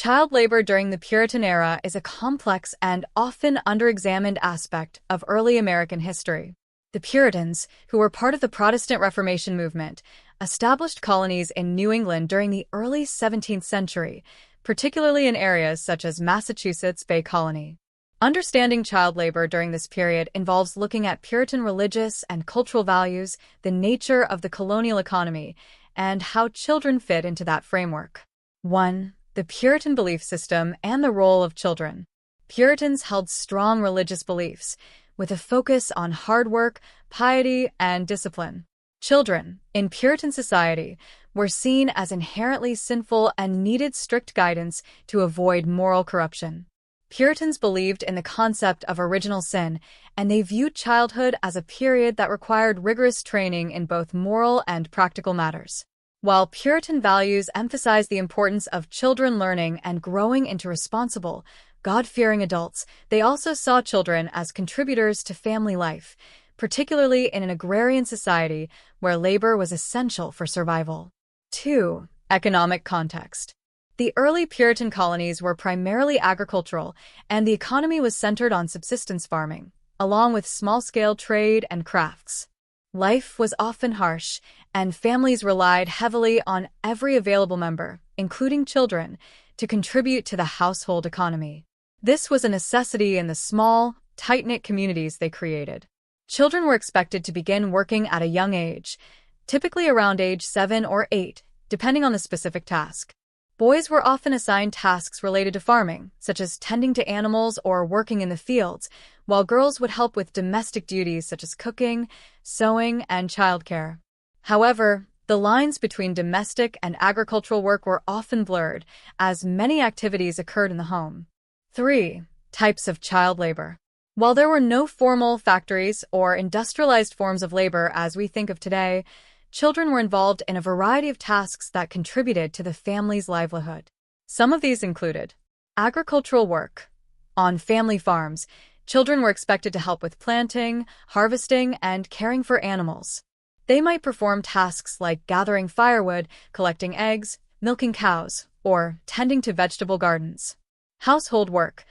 Child labor during the Puritan era is a complex and often underexamined aspect of early American history. The Puritans, who were part of the Protestant Reformation movement, established colonies in New England during the early 17th century, particularly in areas such as Massachusetts Bay Colony. Understanding child labor during this period involves looking at Puritan religious and cultural values, the nature of the colonial economy, and how children fit into that framework. 1. The Puritan belief system and the role of children. Puritans held strong religious beliefs, with a focus on hard work, piety, and discipline. Children, in Puritan society, were seen as inherently sinful and needed strict guidance to avoid moral corruption. Puritans believed in the concept of original sin, and they viewed childhood as a period that required rigorous training in both moral and practical matters. While Puritan values emphasized the importance of children learning and growing into responsible, God-fearing adults, they also saw children as contributors to family life, particularly in an agrarian society where labor was essential for survival. 2. Economic context. The early Puritan colonies were primarily agricultural, and the economy was centered on subsistence farming, along with small-scale trade and crafts. Life was often harsh, and families relied heavily on every available member, including children, to contribute to the household economy. This was a necessity in the small, tight-knit communities they created. Children were expected to begin working at a young age, typically around age 7 or 8, depending on the specific task. Boys were often assigned tasks related to farming, such as tending to animals or working in the fields, while girls would help with domestic duties such as cooking, sewing, and childcare. However, the lines between domestic and agricultural work were often blurred, as many activities occurred in the home. 3. Types of child labor. While there were no formal factories or industrialized forms of labor as we think of today, children were involved in a variety of tasks that contributed to the family's livelihood. Some of these included agricultural work. On family farms, children were expected to help with planting, harvesting, and caring for animals. They might perform tasks like gathering firewood, collecting eggs, milking cows, or tending to vegetable gardens. Household work.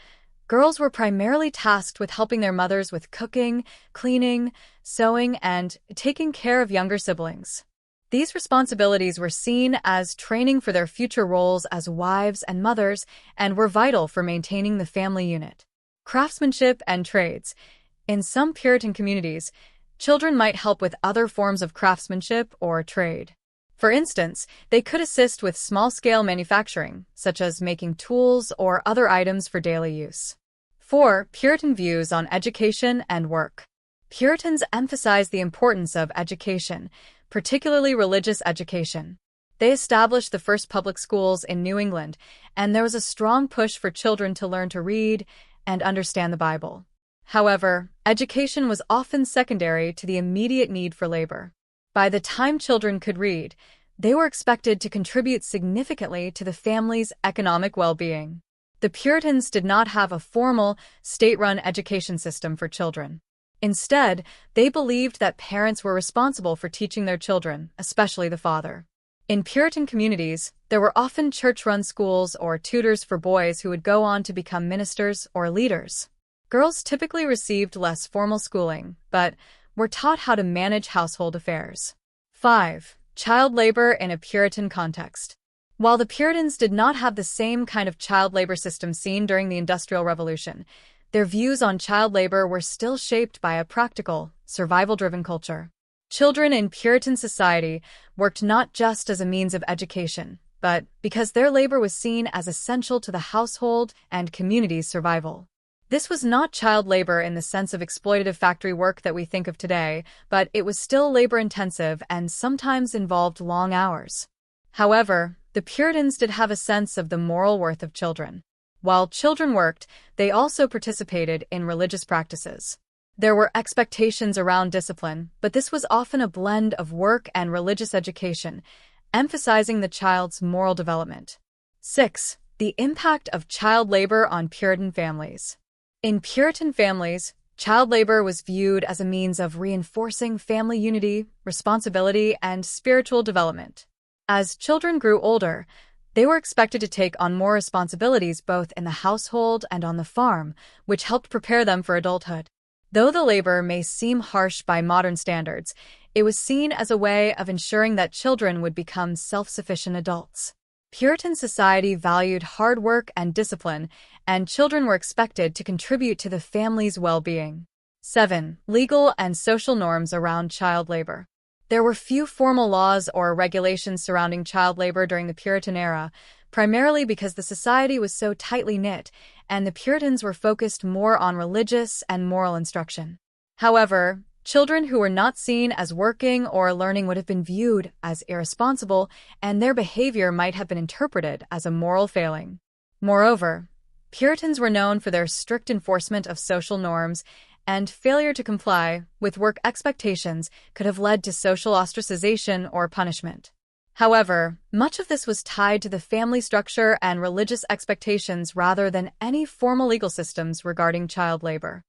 Girls were primarily tasked with helping their mothers with cooking, cleaning, sewing, and taking care of younger siblings. These responsibilities were seen as training for their future roles as wives and mothers and were vital for maintaining the family unit. Craftsmanship and trades. In some Puritan communities, children might help with other forms of craftsmanship or trade. For instance, they could assist with small-scale manufacturing, such as making tools or other items for daily use. 4. Puritan views on education and work. Puritans emphasized the importance of education, particularly religious education. They established the first public schools in New England, and there was a strong push for children to learn to read and understand the Bible. However, education was often secondary to the immediate need for labor. By the time children could read, they were expected to contribute significantly to the family's economic well-being. The Puritans did not have a formal, state-run education system for children. Instead, they believed that parents were responsible for teaching their children, especially the father. In Puritan communities, there were often church-run schools or tutors for boys who would go on to become ministers or leaders. Girls typically received less formal schooling, but were taught how to manage household affairs. 5. Child labor in a Puritan context. While the Puritans did not have the same kind of child labor system seen during the Industrial Revolution, their views on child labor were still shaped by a practical, survival-driven culture. Children in Puritan society worked not just as a means of education, but because their labor was seen as essential to the household and community's survival. This was not child labor in the sense of exploitative factory work that we think of today, but it was still labor-intensive and sometimes involved long hours. However, the Puritans did have a sense of the moral worth of children. While children worked, they also participated in religious practices. There were expectations around discipline, but this was often a blend of work and religious education, emphasizing the child's moral development. 6. The impact of child labor on Puritan families. In Puritan families, child labor was viewed as a means of reinforcing family unity, responsibility, and spiritual development. As children grew older, They were expected to take on more responsibilities both in the household and on the farm, which helped prepare them for adulthood. Though the labor may seem harsh by modern standards, it was seen as a way of ensuring that children would become self-sufficient adults. Puritan society valued hard work and discipline, and children were expected to contribute to the family's well-being. 7. Legal and social norms around child labor. There were few formal laws or regulations surrounding child labor during the Puritan era, primarily because the society was so tightly knit, and the Puritans were focused more on religious and moral instruction. However, children who were not seen as working or learning would have been viewed as irresponsible, and their behavior might have been interpreted as a moral failing. Moreover, Puritans were known for their strict enforcement of social norms, and failure to comply with work expectations could have led to social ostracization or punishment. However, much of this was tied to the family structure and religious expectations rather than any formal legal systems regarding child labor.